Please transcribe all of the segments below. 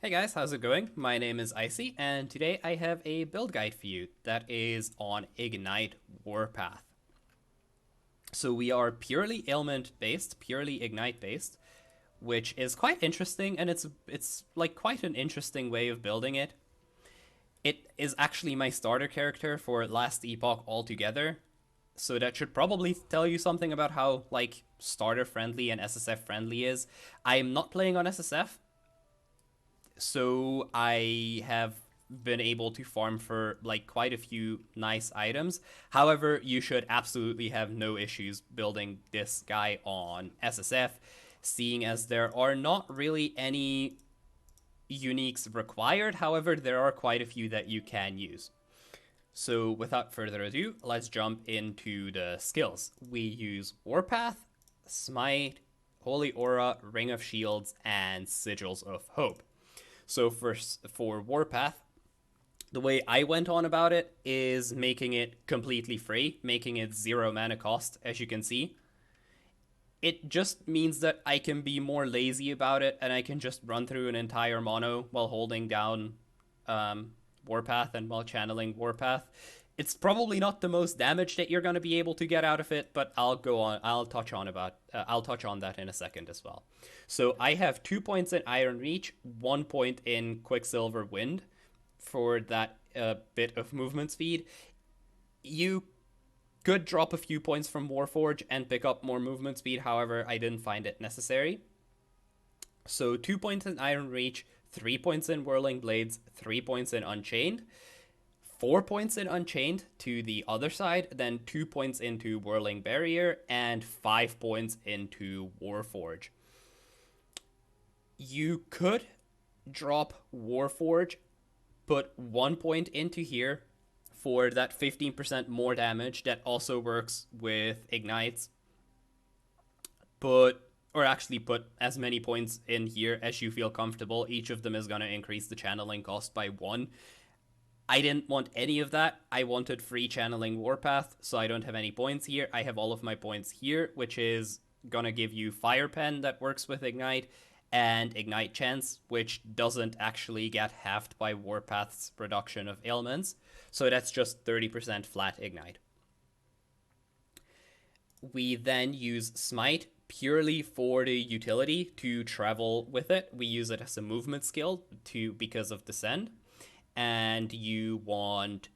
Hey guys, how's it going? My name is Icy, and today I have a build guide for you that is on Ignite Warpath. So we are purely ailment based, purely Ignite based, which is quite interesting, and it's like quite an interesting way of building it. It is actually my starter character for last Epoch altogether, so that should probably tell you something about how like starter friendly and SSF friendly is. I'm not playing on SSF, so I have been able to farm for like quite a few nice items. However, you should absolutely have no issues building this guy on SSF, seeing as there are not really any uniques required. However, there are quite a few that you can use. So without further ado, let's jump into the skills. We use Warpath, Smite, Holy Aura, Ring of Shields, and Sigils of Hope. So for Warpath, the way I went on about it is making it completely free, making it zero mana cost, as you can see. It just means that I can be more lazy about it and I can just run through an entire mono while holding down Warpath and while channeling Warpath. It's probably not the most damage that you're going to be able to get out of it, but I'll go on. I'll touch on that in a second as well. So I have 2 points in Iron Reach, 1 point in Quicksilver Wind for that bit of movement speed. You could drop a few points from Warforge and pick up more movement speed. However, I didn't find it necessary. So 2 points in Iron Reach, 3 points in Whirling Blades, 3 points in Unchained, 4 points in Unchained to the other side, then 2 points into Whirling Barrier, and 5 points into Warforge. You could drop Warforge, put 1 point into here for that 15% more damage that also works with Ignites, or actually put as many points in here as you feel comfortable. Each of them is going to increase the channeling cost by 1. I didn't want any of that. I wanted free channeling Warpath, so I don't have any points here. I have all of my points here, which is going to give you Fire Pen that works with Ignite, and Ignite Chance, which doesn't actually get halved by Warpath's reduction of ailments. So that's just 30% flat Ignite. We then use Smite purely for the utility to travel with it. We use it as a movement skill because of Descend. And you want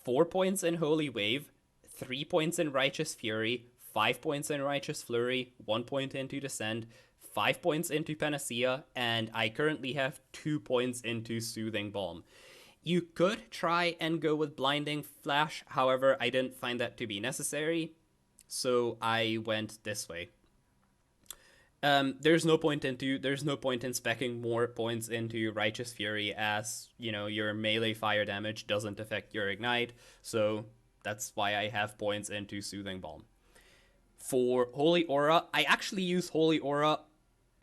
4 points in Holy Wave, 3 points in Righteous Fury, 5 points in Righteous Flurry, 1 point into Descend, 5 points into Panacea, and I currently have 2 points into Soothing Balm. You could try and go with Blinding Flash, however, I didn't find that to be necessary, so I went this way. There's no point in speccing more points into Righteous Fury, as your melee fire damage doesn't affect your Ignite, so that's why I have points into Soothing Balm. For Holy Aura, I actually use Holy Aura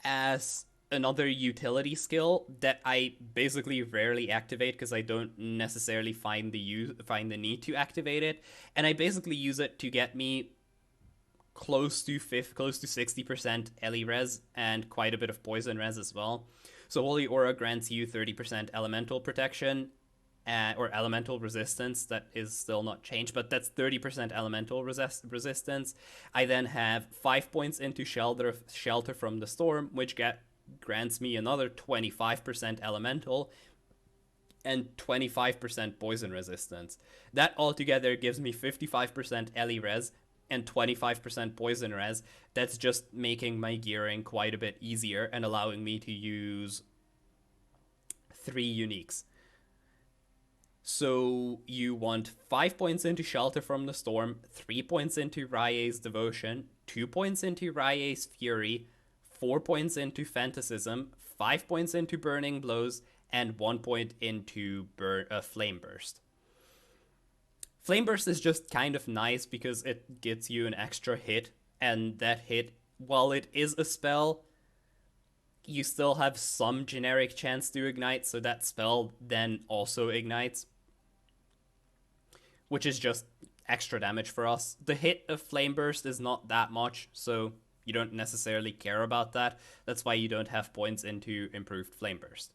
as another utility skill that I basically rarely activate because I don't necessarily find the need to activate it, and I basically use it to get me close to 60% Ellie res and quite a bit of poison res as well. So Holy Aura grants you 30% elemental protection, or elemental resistance. That is still not changed, but that's 30% elemental resistance. I then have 5 points into Shelter from the Storm, which grants me another 25% elemental and 25% poison resistance. That altogether gives me 55% Ellie res and 25% poison res. That's just making my gearing quite a bit easier and allowing me to use 3 uniques. So you want 5 points into Shelter from the Storm, 3 points into Rye's Devotion, 2 points into Rye's Fury, 4 points into Fantasism, 5 points into Burning Blows, and 1 point into Flame Burst. Flame Burst is just kind of nice because it gets you an extra hit, and that hit, while it is a spell, you still have some generic chance to ignite, so that spell then also ignites, which is just extra damage for us. The hit of Flame Burst is not that much, so you don't necessarily care about that. That's why you don't have points into improved flame burst.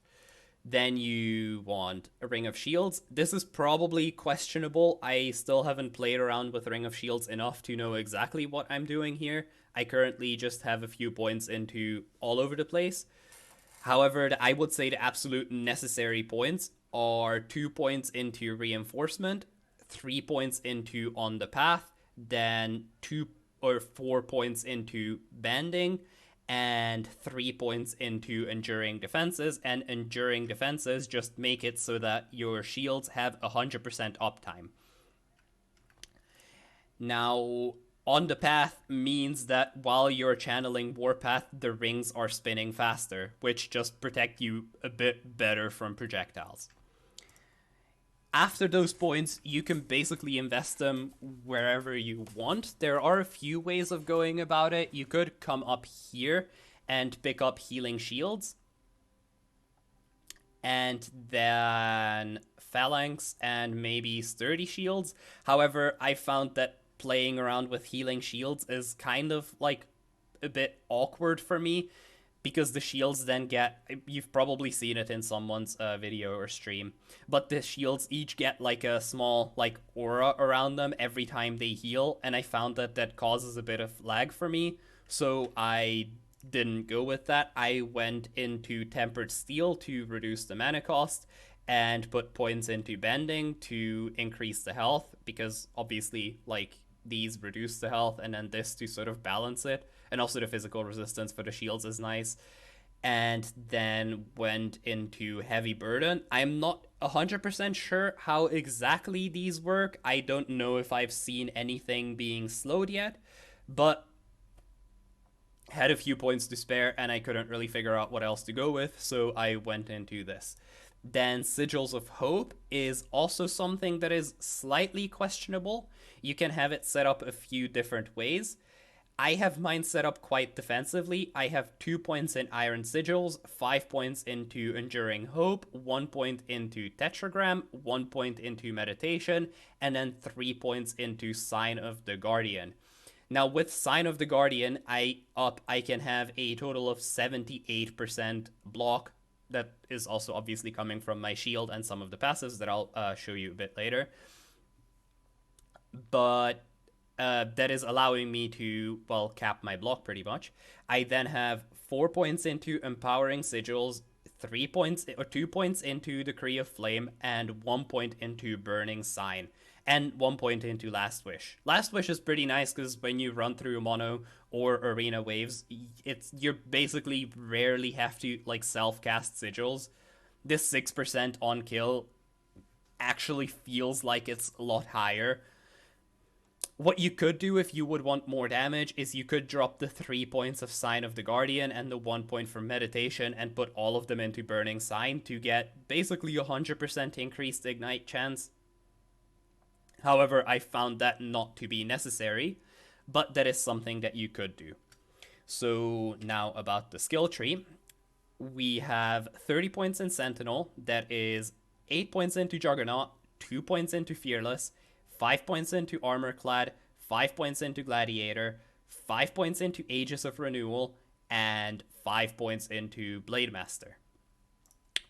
Then you want a Ring of Shields. This is probably questionable. I still haven't played around with Ring of Shields enough to know exactly what I'm doing here. I currently just have a few points into all over the place. However, I would say the absolute necessary points are 2 points into Reinforcement, 3 points into On the Path, then 2 or 4 points into Bending, and 3 points into Enduring Defenses. And Enduring Defenses just make it so that your shields have 100% uptime. Now, On the Path means that while you're channeling Warpath, the rings are spinning faster, which just protect you a bit better from projectiles. After those points, you can basically invest them wherever you want. There are a few ways of going about it. You could come up here and pick up Healing Shields, and then Phalanx and maybe Sturdy Shields. However, I found that playing around with Healing Shields is kind of like a bit awkward for me, because the shields then get, you've probably seen it in someone's video or stream, but the shields each get like a small like aura around them every time they heal, and I found that that causes a bit of lag for me, so I didn't go with that. I went into Tempered Steel to reduce the mana cost, and put points into Bending to increase the health, because obviously like these reduce the health, and then this to sort of balance it. And also the physical resistance for the shields is nice. And then went into Heavy Burden. I'm not 100% sure how exactly these work. I don't know if I've seen anything being slowed yet, but had a few points to spare and I couldn't really figure out what else to go with, so I went into this. Then Sigils of Hope is also something that is slightly questionable. You can have it set up a few different ways. I have mine set up quite defensively. I have 2 points in Iron Sigils, 5 points into Enduring Hope, 1 point into Tetragram, 1 point into Meditation, and then 3 points into Sign of the Guardian. Now with Sign of the Guardian, I can have a total of 78% block. That is also obviously coming from my shield and some of the passives that I'll show you a bit later. But that is allowing me to, well, cap my block pretty much. I then have 4 points into Empowering Sigils, 3 points or 2 points into Decree of Flame, and 1 point into Burning Sign, and 1 point into Last Wish. Last Wish is pretty nice because when you run through mono or arena waves, you're basically rarely have to like self-cast sigils. This 6% on kill actually feels like it's a lot higher. What you could do if you would want more damage is you could drop the 3 points of Sign of the Guardian and the 1 point from Meditation and put all of them into Burning Sign to get basically 100% increased ignite chance. However, I found that not to be necessary, but that is something that you could do. So now about the skill tree. We have 30 points in Sentinel, that is 8 points into Juggernaut, 2 points into Fearless, 5 points into Armor Clad, 5 points into Gladiator, 5 points into Aegis of Renewal, and 5 points into Blade Master.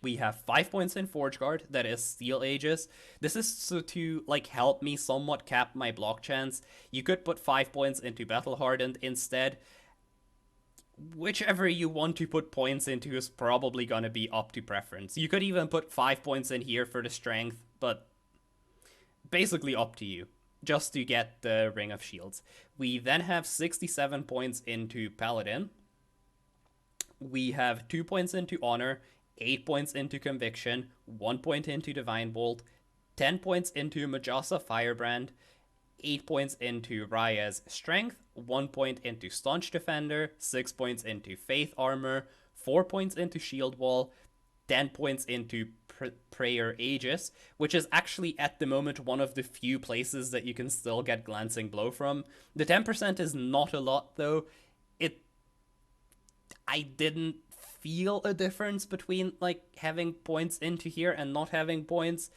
We have 5 points in Forge Guard, that is Steel Aegis. This is so to like help me somewhat cap my block chance. You could put 5 points into Battle Hardened instead. Whichever you want to put points into is probably gonna be up to preference. You could even put 5 points in here for the strength, but basically up to you, just to get the Ring of Shields. We then have 67 points into Paladin. We have 2 points into Honor, 8 points into Conviction, 1 point into Divine Bolt, 10 points into Majasa Firebrand, 8 points into Raya's Strength, 1 point into Staunch Defender, 6 points into Faith Armor, 4 points into Shield Wall, 10 points into Prayer Aegis, which is actually at the moment one of the few places that you can still get Glancing Blow from. The 10% is not a lot though. I didn't feel a difference between like having points into here and not having points.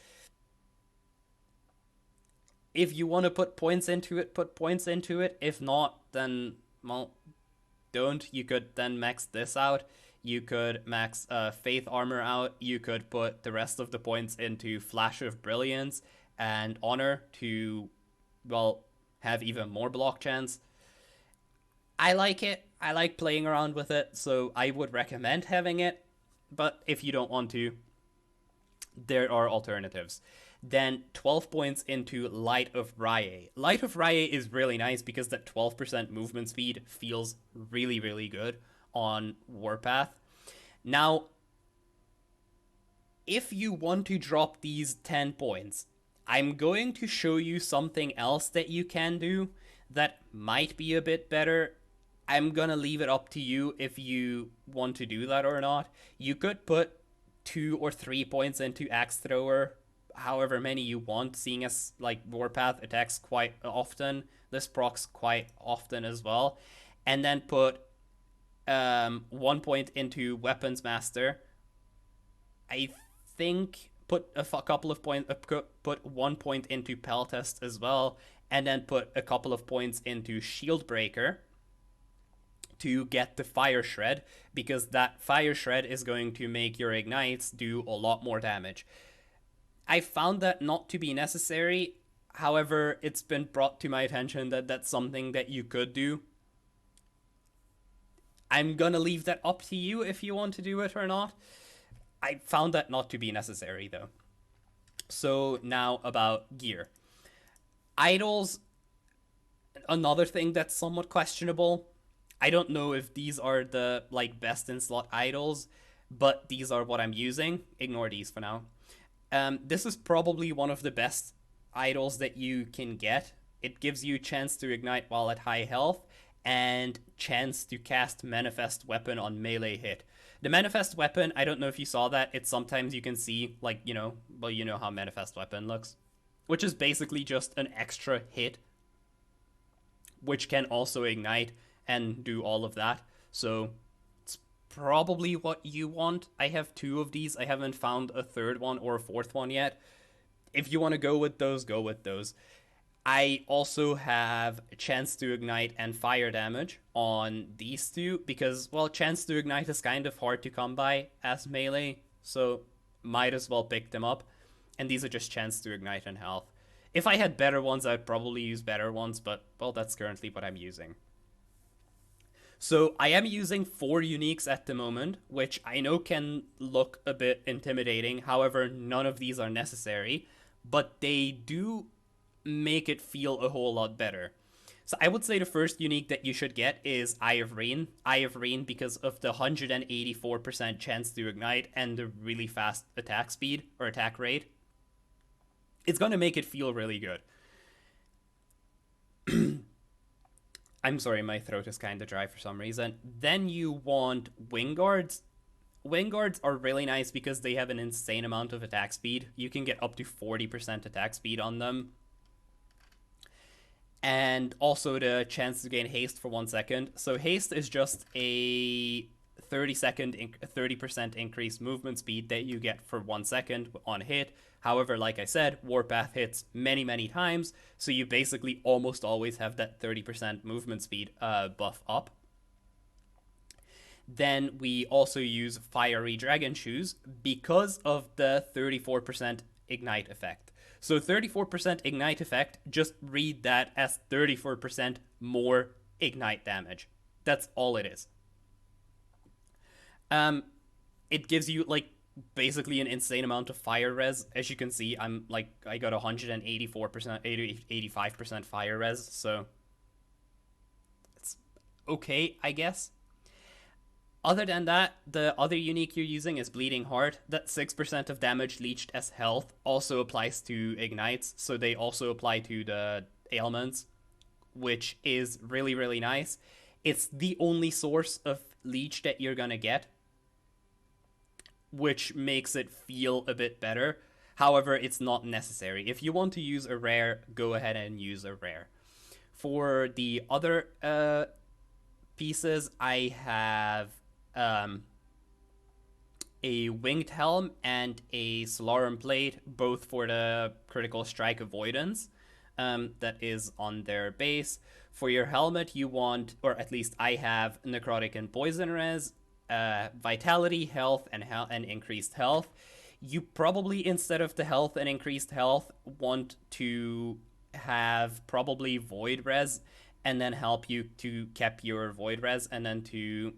If you want to put points into it, put points into it. If not, then, well, don't, you could then max this out. You could max Faith Armor out. You could put the rest of the points into Flash of Brilliance and Honor to, well, have even more block chance. I like it. I like playing around with it, so I would recommend having it. But if you don't want to, there are alternatives. Then 12 points into Light of Rye. Light of Rye is really nice because that 12% movement speed feels really, really good on Warpath. Now, if you want to drop these 10 points, I'm going to show you something else that you can do that might be a bit better. I'm gonna leave it up to you if you want to do that or not. You could put 2 or 3 points into Axe Thrower, however many you want, seeing as like Warpath attacks quite often. This procs quite often as well. And then put 1 point into Weapons Master. I think put a couple of points, put 1 point into Peltest as well, and then put a couple of points into Shield Breaker to get the Fire Shred, because that Fire Shred is going to make your ignites do a lot more damage. I found that not to be necessary. However, it's been brought to my attention that that's something that you could do. I'm gonna leave that up to you if you want to do it or not. I found that not to be necessary, though. So now about gear. Idols, another thing that's somewhat questionable. I don't know if these are the like best in slot idols, but these are what I'm using. Ignore these for now. This is probably one of the best idols that you can get. It gives you a chance to ignite while at high health and chance to cast Manifest Weapon on melee hit. The Manifest Weapon, I don't know if you saw that. It's sometimes you can see, like, you know how Manifest Weapon looks, which is basically just an extra hit, which can also ignite and do all of that. So it's probably what you want. I have 2 of these. I haven't found a third one or a fourth one yet. If you want to go with those, go with those. I also have chance to ignite and fire damage on these 2 because, well, chance to ignite is kind of hard to come by as melee, so might as well pick them up. And these are just chance to ignite and health. If I had better ones, I'd probably use better ones, but, well, that's currently what I'm using. So I am using 4 uniques at the moment, which I know can look a bit intimidating. However, none of these are necessary, but they do make it feel a whole lot better. So I would say the first unique that you should get is Eye of Rain. Eye of Rain because of the 184% chance to ignite and the really fast attack speed or attack rate. It's going to make it feel really good. I'm sorry, my throat is kind of dry for some reason. Then you want Wing Guards. Wing Guards are really nice because they have an insane amount of attack speed. You can get up to 40% attack speed on them. And also the chance to gain haste for 1 second. So haste is just a 30% increased movement speed that you get for 1 second on hit. However, like I said, Warpath hits many times, so you basically almost always have that 30% movement speed buff up. Then we also use Fiery Dragon Shoes because of the 34% ignite effect. So 34% ignite effect, just read that as 34% more ignite damage. That's all it is. It gives you like basically an insane amount of fire res. As you can see, I got 184%, 85% fire res, so it's okay, I guess. Other than that, the other unique you're using is Bleeding Heart. That 6% of damage leached as health also applies to ignites, so they also apply to the ailments, which is really nice. It's the only source of leech that you're gonna get, which makes it feel a bit better. However, it's not necessary. If you want to use a rare, go ahead and use a rare. For the other pieces, I have a Winged Helm and a Solarum Plate, both for the critical strike avoidance. that is on their base. For your helmet, you want, or at least I have, necrotic and poison res, vitality, health, and increased health. You probably, instead of the health and increased health, want to have probably void res, and then help you to cap your void res, and then to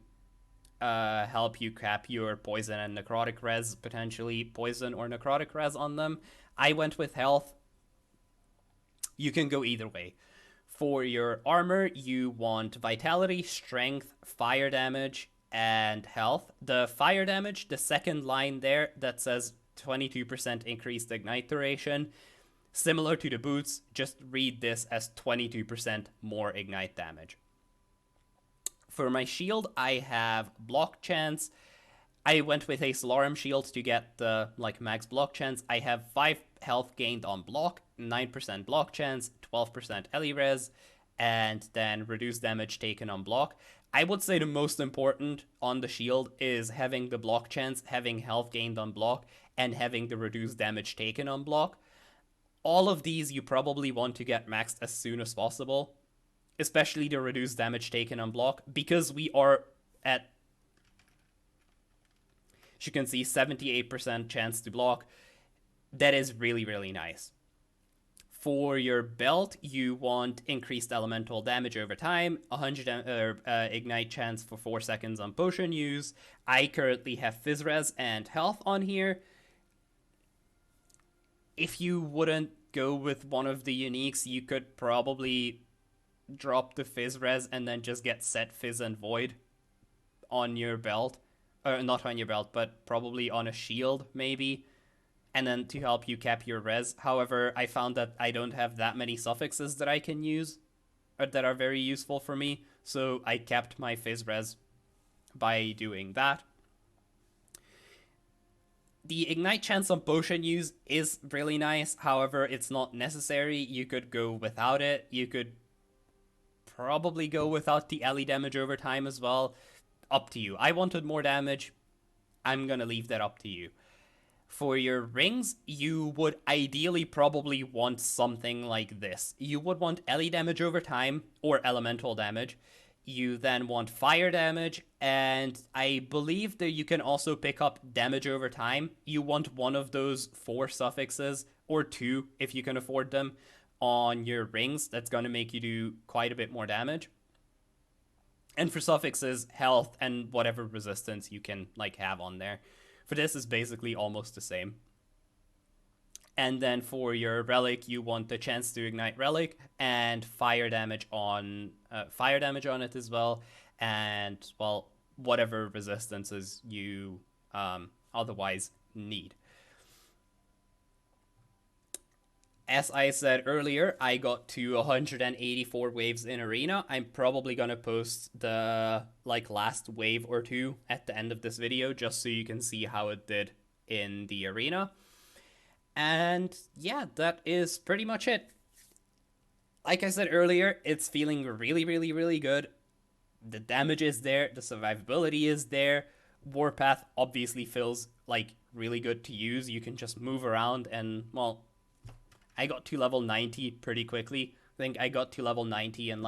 help you cap your poison and necrotic res, potentially poison or necrotic res on them. I went with health. You can go either way. For your armor, you want vitality, strength, fire damage, and health. The fire damage, the second line there that says 22% increased ignite duration, similar to the boots, just read this as 22% more ignite damage. For my shield, I have block chance. I went with a Solarum shield to get the max block chance. I have 5 health gained on block, 9% block chance, 12% Ellie res, and then reduced damage taken on block. I would say the most important on the shield is having the block chance, having health gained on block, and having the reduced damage taken on block. All of these you probably want to get maxed as soon as possible, especially the reduced damage taken on block, because we are at, as you can see, 78% chance to block. That is really, really nice. For your belt, you want increased elemental damage over time, 100 ignite chance for 4 seconds on potion use. I currently have Fizz Res and health on here. If you wouldn't go with one of the uniques, you could probably drop the Fizz Res and then just get set Fizz and Void on your belt. Or not on your belt, but probably on a shield, maybe. And then to help you cap your res. However, I found that I don't have that many suffixes that I can use, or that are very useful for me, so I capped my Fizz Res by doing that. The ignite chance on potion use is really nice, however, it's not necessary. You could go without it. You could probably go without the Ellie damage over time as well. Up to you. I wanted more damage. I'm gonna leave that up to you. For your rings, you would ideally probably want something like this. You would want Ellie damage over time, or elemental damage. You then want fire damage, and I believe that you can also pick up damage over time. You want one of those 4 suffixes, or 2 if you can afford them, on your rings. That's going to make you do quite a bit more damage. And for suffixes, health and whatever resistance you can have on there. For this is basically almost the same. And then for your relic, you want the chance to ignite relic and fire damage on it as well, and well, whatever resistances you otherwise need. As I said earlier, I got to 184 waves in Arena. I'm probably gonna post the last wave or 2 at the end of this video, just so you can see how it did in the Arena. And yeah, that is pretty much it. Like I said earlier, it's feeling really, really, really good. The damage is there, the survivability is there. Warpath obviously feels really good to use. You can just move around and, well, I got to level 90 pretty quickly. I think I got to level 90 in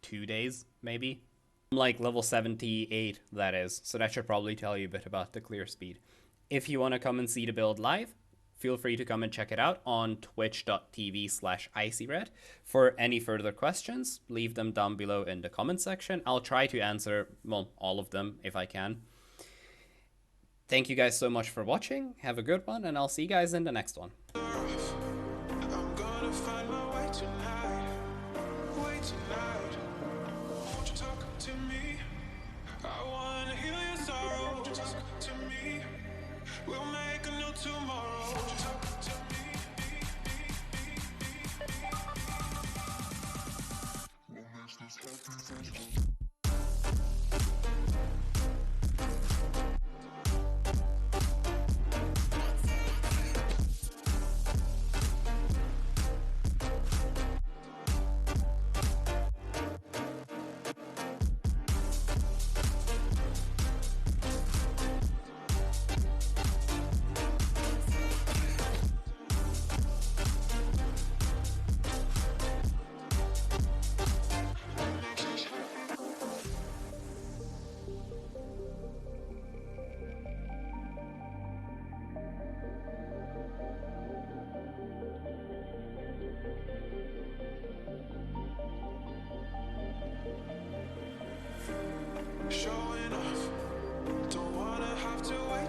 2 days, maybe. Level 78, that is. So that should probably tell you a bit about the clear speed. If you want to come and see the build live, feel free to come and check it out on twitch.tv/icyred. For any further questions, leave them down below in the comment section. I'll try to answer, well, all of them if I can. Thank you guys so much for watching. Have a good one, and I'll see you guys in the next one.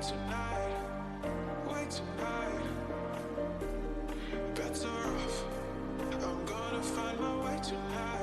tonight, way tonight. Better off, I'm gonna find my way tonight.